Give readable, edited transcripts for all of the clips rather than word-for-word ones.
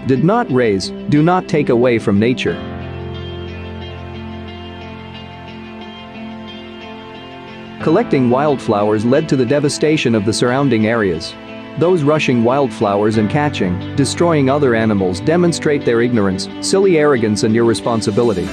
Did not raise, do not take away from nature. Collecting wildflowers led to the devastation of the surrounding areas. Those rushing wildflowers and catching, destroying other animals demonstrate their ignorance, silly arrogance and irresponsibility.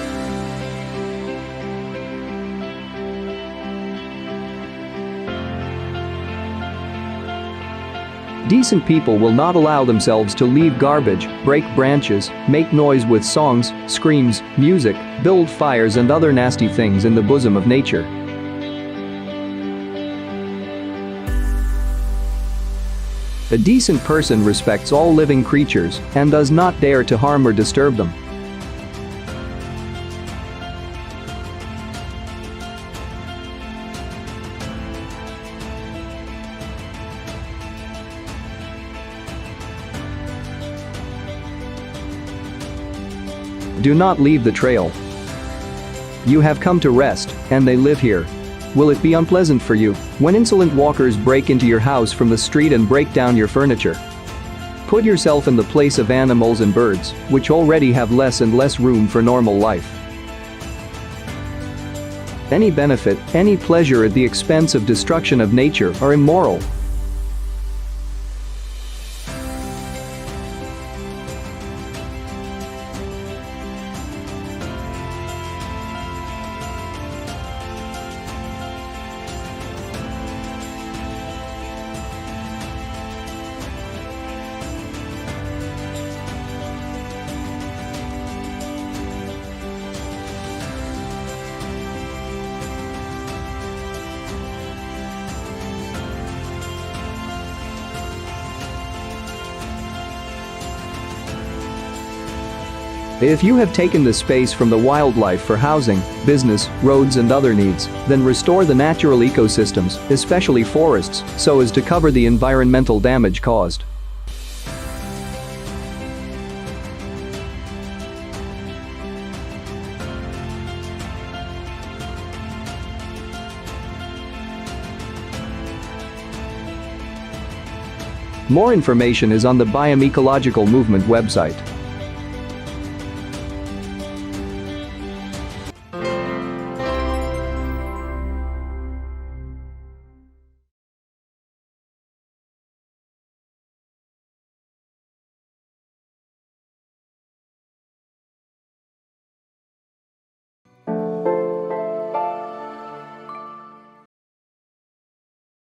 Decent people will not allow themselves to leave garbage, break branches, make noise with songs, screams, music, build fires and other nasty things in the bosom of nature. A decent person respects all living creatures and does not dare to harm or disturb them. Do not leave the trail. You have come to rest, and they live here. Will it be unpleasant for you when insolent walkers break into your house from the street and break down your furniture? Put yourself in the place of animals and birds, which already have less and less room for normal life. Any benefit, any pleasure at the expense of destruction of nature are immoral. If you have taken the space from the wildlife for housing, business, roads and other needs, then restore the natural ecosystems, especially forests, so as to cover the environmental damage caused. More information is on the BIOM Ecological Movement website.